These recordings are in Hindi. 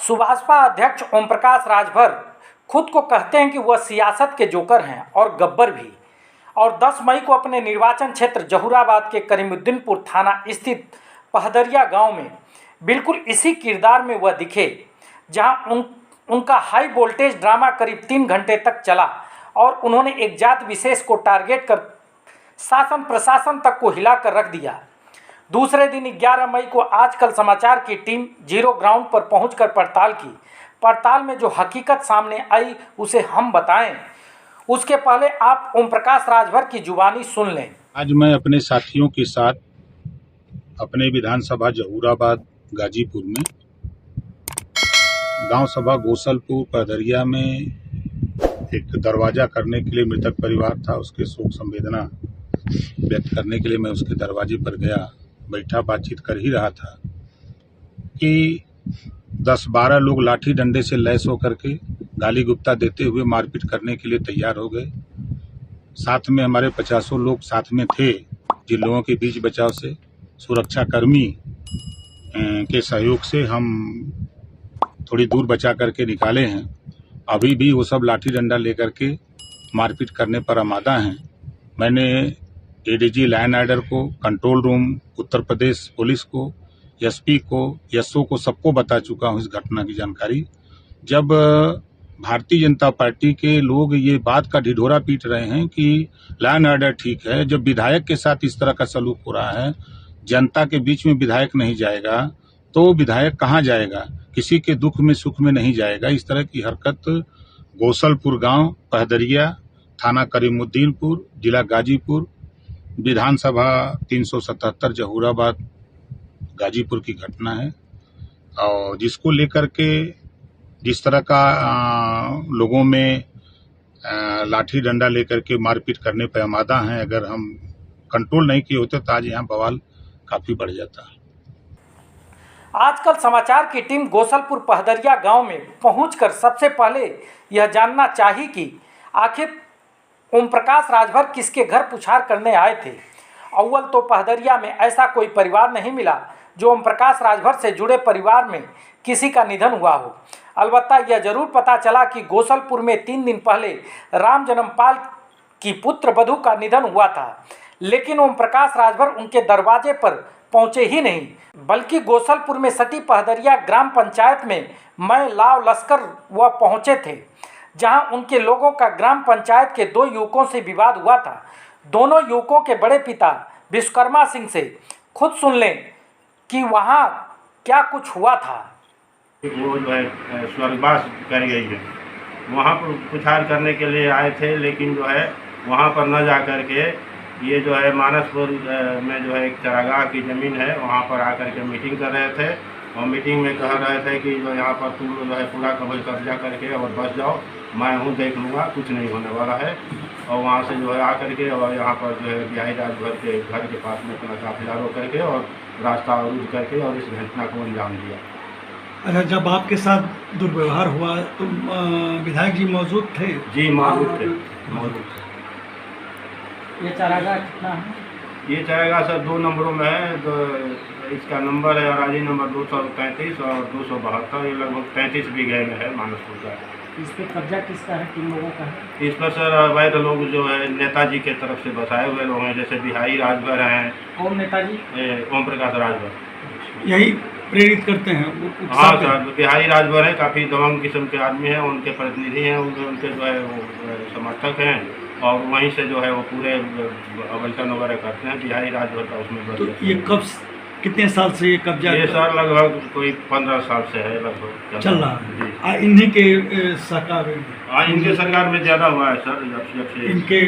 सुभाषपा अध्यक्ष ओम प्रकाश राजभर खुद को कहते हैं कि वह सियासत के जोकर हैं और गब्बर भी। और 10 मई को अपने निर्वाचन क्षेत्र जहूराबाद के करीमुद्दीनपुर थाना स्थित पहदरिया गांव में बिल्कुल इसी किरदार में वह दिखे, जहां उनका हाई वोल्टेज ड्रामा करीब 3 घंटे तक चला और उन्होंने एक जात विशेष को टारगेट कर शासन प्रशासन तक को हिलाकर रख दिया। दूसरे दिन 11 मई को आजकल समाचार की टीम जीरो ग्राउंड पर पहुंचकर पड़ताल की। पड़ताल में जो हकीकत सामने आई उसे हम बताएं, उसके पहले आप ओम प्रकाश राजभर की जुबानी सुन लें। आज मैं अपने साथियों के साथ अपने विधानसभा जहूराबाद गाजीपुर में गांव सभा गोसलपुर पहदरिया में एक दरवाजा करने के लिए मृतक परिवार था, उसके शोक संवेदना व्यक्त करने के लिए मैं उसके दरवाजे पर गया, बैठा बातचीत कर ही रहा था कि 10-12 लोग लाठी डंडे से लैस होकर के गाली गुप्ता देते हुए मारपीट करने के लिए तैयार हो गए। साथ में हमारे 50 लोग साथ में थे, जिन लोगों के बीच बचाव से सुरक्षा कर्मी के सहयोग से हम थोड़ी दूर बचा करके निकाले हैं। अभी भी वो सब लाठी डंडा लेकर के मारपीट करने पर आमादा हैं। मैंने एडीजी लाइन आर्डर को, control room Uttar Pradesh police को, एसपी को, एसओ को, सबको बता चुका हूं इस घटना की जानकारी। जब भारतीय जनता पार्टी के लोग ये बात का ढिढोरा पीट रहे हैं कि लाइन आर्डर ठीक है, जब विधायक के साथ इस तरह का सलूक हो रहा है, जनता के बीच में विधायक नहीं जाएगा तो विधायक कहाँ जाएगा, किसी के दुख में सुख में नहीं जाएगा। इस तरह की हरकत गोसलपुर गांव पहदरिया, थाना करीमुद्दीनपुर, जिला गाजीपुर, विधानसभा 377 जहूराबाद गाजीपुर की घटना है। और जिसको लेकर के जिस तरह का लोगों में लाठी डंडा लेकर के मारपीट करने पर आमादा हैं, अगर हम कंट्रोल नहीं किए होते तो आज यहाँ बवाल काफी बढ़ जाता है। आजकल समाचार की टीम गोसलपुर पहदरिया गांव में पहुंचकर सबसे पहले यह जानना चाही कि आखिर ओम प्रकाश राजभर किसके घर पुछार करने आए थे। अव्वल तो पहदरिया में ऐसा कोई परिवार नहीं मिला जो ओम प्रकाश राजभर से जुड़े परिवार में किसी का निधन हुआ हो। अलबत्ता यह जरूर पता चला कि गोसलपुर में 3 दिन पहले राम जन्मपाल की पुत्र वधू का निधन हुआ था, लेकिन ओम प्रकाश राजभर उनके दरवाजे पर पहुंचे ही नहीं, बल्कि गोसलपुर में सटी पहदरिया ग्राम पंचायत में मैं लाव लश्कर वह पहुंचे थे, जहां उनके लोगों का ग्राम पंचायत के 2 युवकों से विवाद हुआ था। दोनों युवकों के बड़े पिता विश्वकर्मा सिंह से खुद सुन लें कि वहां क्या कुछ हुआ था। वो जो है स्वर्गवास कर गई है, वहाँ पर पुछार करने के लिए आए थे, लेकिन जो है वहाँ पर न जा कर के ये जो है मानसपुर में जो है एक चरागाह की ज़मीन है, वहाँ पर आकर के मीटिंग कर रहे थे और मीटिंग में कह रहे थे कि जो यहाँ पर तुम जो है पूरा कब्जा करके और बस जाओ, मैं हूँ देख लूँगा, कुछ नहीं होने वाला है। और वहाँ से जो है आकर के और यहाँ पर जो है बिहारी राजभर के घर के पास में अपना काफिला रोक करके और रास्ता अवरुद्ध करके और इस घटना को अंजाम दिया। अच्छा, जब आपके साथ दुर्व्यवहार हुआ तो विधायक जी मौजूद थे? जी मौजूद थे। ये चारागाह कितना है? ये चारागाह सर 2 नंबरों में है। इसका नंबर है अराजी नंबर 235 और 272, ये लगभग 35 बीघे में है मानसपुर का। इस पर कब्जा किसका है, किन लोगों का है? इस पर सर अवैध लोग जो है नेताजी के तरफ से बसाए हुए लोग हैं, जैसे बिहारी राजभर हैं। कौन नेताजी? ओम प्रकाश राजभर यही प्रेरित करते हैं। हाँ सर, बिहारी राजभर है, काफ़ी दबंग किस्म के आदमी हैं, उनके प्रतिनिधि हैं, उनके जो है वो समर्थक हैं और वहीं से जो है वो पूरे अवैतन वगैरह करते हैं। बिहारी राजभर का उसमें तो ये कब, कितने साल से ये कब्जा? ये सर लगभग कोई 15 साल से है लगभग चल रहा है। इन्हीं के सरकार में? हाँ, इनके सरकार में ज़्यादा हुआ है सर, जब से इनके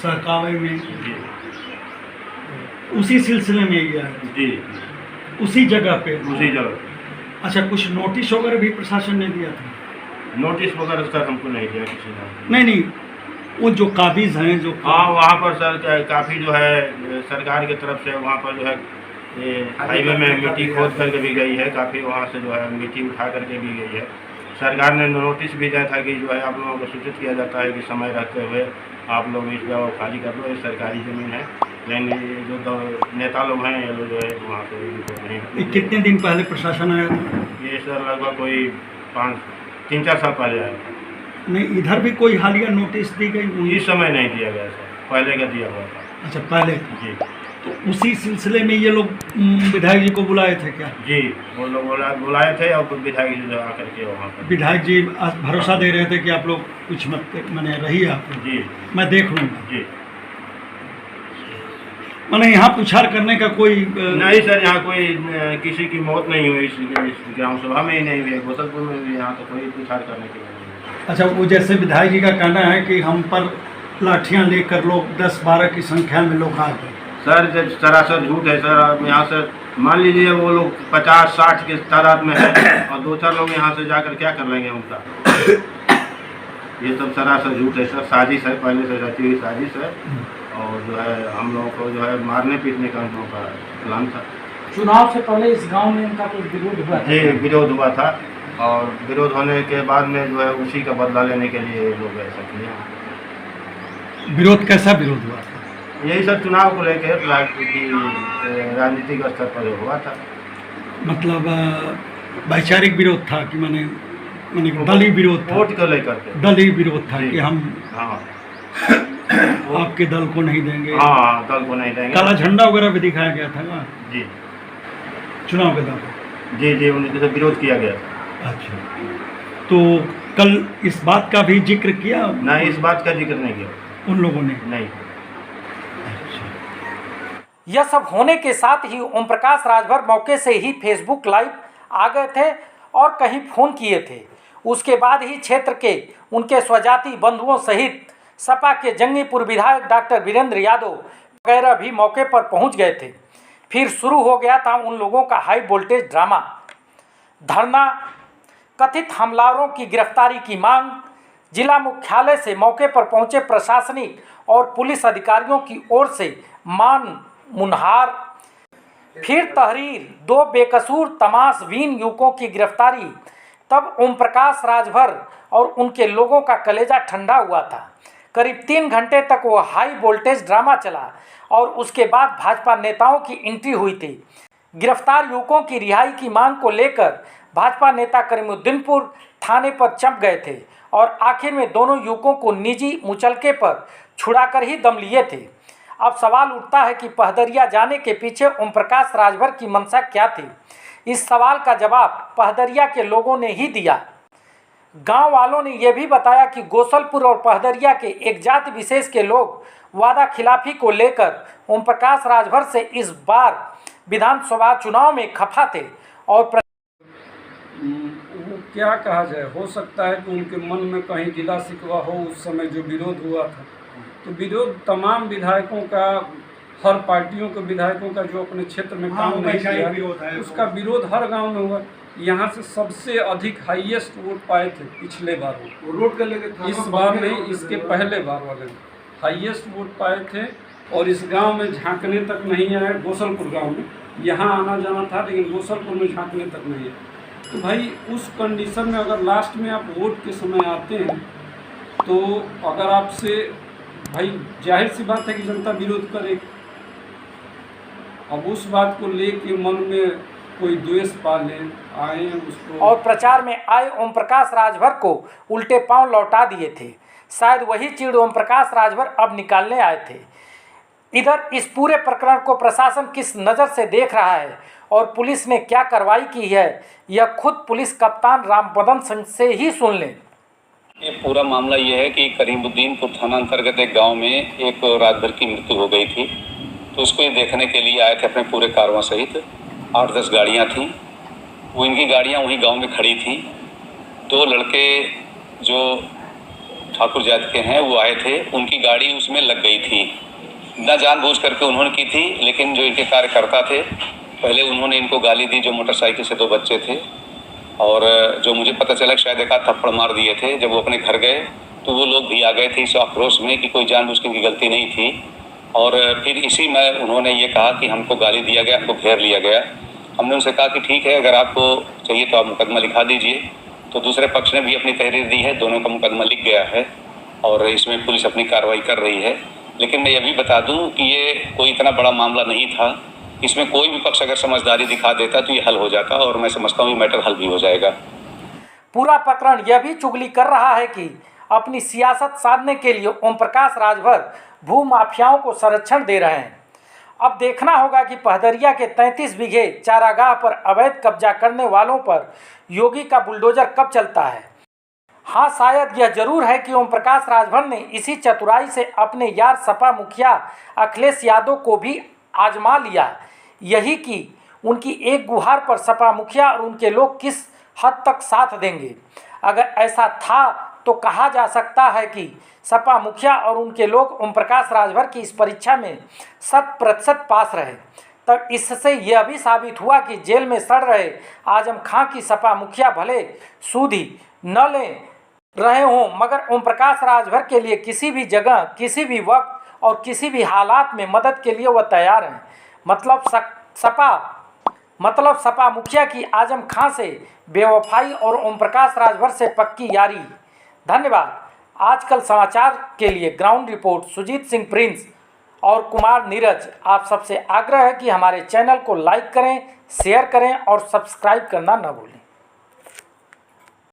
सरकार में जी। उसी सिलसिले में ये है जी, उसी जगह पे? उसी जगह। अच्छा, कुछ नोटिस वगैरह भी प्रशासन ने दिया था? नोटिस वगैरह सर हमको नहीं दिया किसी ने। नहीं, वो जो काबिज हैं जो, हाँ वहाँ पर सर काफ़ी जो है सरकार की तरफ से वहाँ पर जो है ये हाईवे में मिट्टी खोद करके भी गई है, काफ़ी वहाँ से जो है मिट्टी उठा करके भी गई है। सरकार ने नोटिस भी दिया था कि जो है आप लोगों को सूचित किया जाता है कि समय रहते हुए आप लोग इस जगह खाली कर लो, ये सरकारी ज़मीन है। लेकिन ये जो नेता लोग हैं ये लोग जो है वहाँ से इनको ये नहीं। कितने दिन पहले प्रशासन आया था? ये सर लगभग कोई 3-4 साल पहले आया था। नहीं, इधर भी कोई हालिया नोटिस दी गई? इस समय नहीं दिया गया सर, पहले का दिया हुआ था। अच्छा, पहले। जी तो उसी सिलसिले में ये लोग विधायक जी को बुलाए थे क्या? जी, वो लोग बुलाए थे और विधायक जी आकर के वहाँ पर विधायक जी भरोसा दे रहे थे कि आप लोग कुछ मत मैंने रहिए आप लोग, जी मैं देख लूँगा। जी। मैंने यहाँ पुछार करने का कोई नहीं सर, यहाँ कोई किसी की मौत नहीं हुई इस ग्राम सभा में ही नहीं हुई, गोसलपुर में भी यहाँ तो कोई पुछार करने की नहीं हुई। अच्छा, वो जैसे विधायक जी का कहना है कि हम पर लाठियाँ लेकर लोग 10-12 की संख्या में लोग आ गए। सर जब सरासर झूठ है सर। अब यहाँ से मान लीजिए वो लोग 50-60 के तादाद में है और 2-4 लोग यहाँ से जाकर क्या कर लेंगे उनका। ये सब सरासर झूठ है सर, साजिश है, पहले से रची हुई साजिश है और जो है हम लोगों को जो है मारने पीटने का हम लोगों का प्लान था। चुनाव से पहले इस गांव में इनका कोई विरोध हुआ था? जी, विरोध हुआ था और विरोध होने के बाद में जो है उसी का बदला लेने के लिए लोग ऐसा किए। विरोध कैसा विरोध हुआ था? यही सब चुनाव को लेकर राजनीतिक स्तर पर हुआ था। मतलब वैचारिक विरोध था कि मैंने दलीय विरोध था? वोट को लेकर के दलीय विरोध था जी। कि हम हाँ आपके दल को नहीं देंगे। हाँ, दल को नहीं देंगे। काला झंडा वगैरह भी दिखाया गया था ना जी चुनाव के दौरान? जी जी, उनके से विरोध किया गया। अच्छा, तो कल इस बात का भी जिक्र किया? नहीं, इस बात का जिक्र नहीं किया उन लोगों ने? नहीं। यह सब होने के साथ ही ओम प्रकाश राजभर मौके से ही फेसबुक लाइव आ गए थे और कहीं फ़ोन किए थे। उसके बाद ही क्षेत्र के उनके स्वजाति बंधुओं सहित सपा के जंगीपुर विधायक डॉक्टर वीरेंद्र यादव वगैरह भी मौके पर पहुंच गए थे। फिर शुरू हो गया था उन लोगों का हाई वोल्टेज ड्रामा, धरना, कथित हमलावरों की गिरफ्तारी की मांग, जिला मुख्यालय से मौके पर पहुंचे प्रशासनिक और पुलिस अधिकारियों की ओर से मान मुनहार, फिर तहरीर, 2 बेकसूर तमाशबीन युवकों की गिरफ्तारी। तब ओम प्रकाश राजभर और उनके लोगों का कलेजा ठंडा हुआ था। करीब 3 घंटे तक वो हाई वोल्टेज ड्रामा चला और उसके बाद भाजपा नेताओं की एंट्री हुई थी। गिरफ्तार युवकों की रिहाई की मांग को लेकर भाजपा नेता करीमुद्दीनपुर थाने पर चंप गए थे और आखिर में दोनों युवकों को निजी मुचलके पर छुड़ाकर ही दम लिए थे। अब सवाल उठता है कि पहदरिया जाने के पीछे ओम प्रकाश राजभर की मंशा क्या थी। इस सवाल का जवाब पहदरिया के लोगों ने ही दिया। गांव वालों ने यह भी बताया कि गोसलपुर और पहदरिया के एक जाति विशेष के लोग वादा खिलाफी को लेकर ओम प्रकाश राजभर से इस बार विधानसभा चुनाव में खफा थे और वो क्या कहा जाए, हो सकता है कि उनके मन में कहीं गिला शिकवा हो। उस समय जो विरोध हुआ था, तो विरोध तमाम विधायकों का, हर पार्टियों के विधायकों का जो अपने क्षेत्र में काम नहीं किया, उसका विरोध हर गांव में हुआ। यहाँ से सबसे अधिक हाईएस्ट वोट पाए थे पिछले बार, रोड कर लेके इस बार नहीं, इसके पहले बार वाले हाईएस्ट वोट पाए थे और इस गांव में झांकने तक नहीं आए। गोसलपुर गांव में यहाँ आना जाना था, लेकिन गोसलपुर में झांकने तक नहीं आए। तो भाई उस कंडीशन में अगर लास्ट में आप वोट के समय आते हैं तो अगर आपसे, भाई जाहिर सी बात है कि जनता विरोध करे। अब उस बात को लेके मन में कोई द्वेष पाले आए उसको, और प्रचार में आए ओम प्रकाश राजभर को उल्टे पांव लौटा दिए थे। शायद वही चीड़ ओम प्रकाश राजभर अब निकालने आए थे। इधर इस पूरे प्रकरण को प्रशासन किस नज़र से देख रहा है और पुलिस ने क्या कार्रवाई की है, यह खुद पुलिस कप्तान रामपदन सिंह से ही सुन लें। ये पूरा मामला ये है कि करीमुद्दीनपुर थाना अंतर्गत एक गांव में एक राजभर की मृत्यु हो गई थी। तो उसको ये देखने के लिए आए थे अपने पूरे कारवां सहित। 8-10 गाड़ियाँ थीं, वो इनकी गाड़ियाँ वहीं गांव में खड़ी थी। 2 लड़के जो ठाकुर जात के हैं वो आए थे, उनकी गाड़ी उसमें लग गई थी। न जानबूझ करके उन्होंने की थी, लेकिन जो इनके कार्यकर्ता थे पहले उन्होंने इनको गाली दी, जो मोटरसाइकिल से 2 बच्चे थे, और जो मुझे पता चला शायद एक आध थप्पड़ मार दिए थे। जब वो अपने घर गए तो वो लोग भी आ गए थे इस आक्रोश में कि कोई जानबूझ के इनकी गलती नहीं थी। और फिर इसी में उन्होंने ये कहा कि हमको गाली दिया गया, हमको घेर लिया गया। हमने उनसे कहा कि ठीक है, अगर आपको चाहिए तो आप मुकदमा लिखा दीजिए। तो दूसरे पक्ष ने भी अपनी तहरीर दी है, दोनों का मुकदमा लिख गया है और इसमें पुलिस अपनी कार्रवाई कर रही है। लेकिन मैं ये भी बता दूं कि ये कोई इतना बड़ा मामला नहीं था। इसमें कोई भी पक्ष अगर समझदारी दिखा देता तो ये हल हो जाता, और मैं समझता हूँ ये मैटर हल भी हो जाएगा। पूरा प्रकरण यह भी चुगली कर रहा है कि अपनी सियासत साधने के लिए ओम प्रकाश राजभर भू माफियाओं को संरक्षण दे रहे हैं। अब देखना होगा कि पहदरिया के 33 बीघे चारागाह पर अवैध कब्जा करने वालों पर योगी का बुलडोजर कब चलता है। हाँ, शायद यह जरूर है कि ओम प्रकाश राजभर ने इसी चतुराई से अपने यार सपा मुखिया अखिलेश यादव को भी आजमा लिया, यही कि उनकी एक गुहार पर सपा मुखिया और उनके लोग किस हद तक साथ देंगे। अगर ऐसा था तो कहा जा सकता है कि सपा मुखिया और उनके लोग ओम प्रकाश राजभर की इस परीक्षा में 100% पास रहे। तब इससे यह भी साबित हुआ कि जेल में सड़ रहे आजम खां की सपा मुखिया भले सूद ही न ले रहे हों, मगर ओम प्रकाश राजभर के लिए किसी भी जगह, किसी भी वक्त और किसी भी हालात में मदद के लिए वह तैयार हैं। मतलब सपा मुखिया की आजम खां से बेवफाई और ओम प्रकाश राजभर से पक्की यारी। धन्यवाद। आजकल समाचार के लिए ground report Sujeet Singh Prince और कुमार नीरज। आप सबसे आग्रह है कि हमारे चैनल को लाइक करें, शेयर करें और सब्सक्राइब करना न भूलें।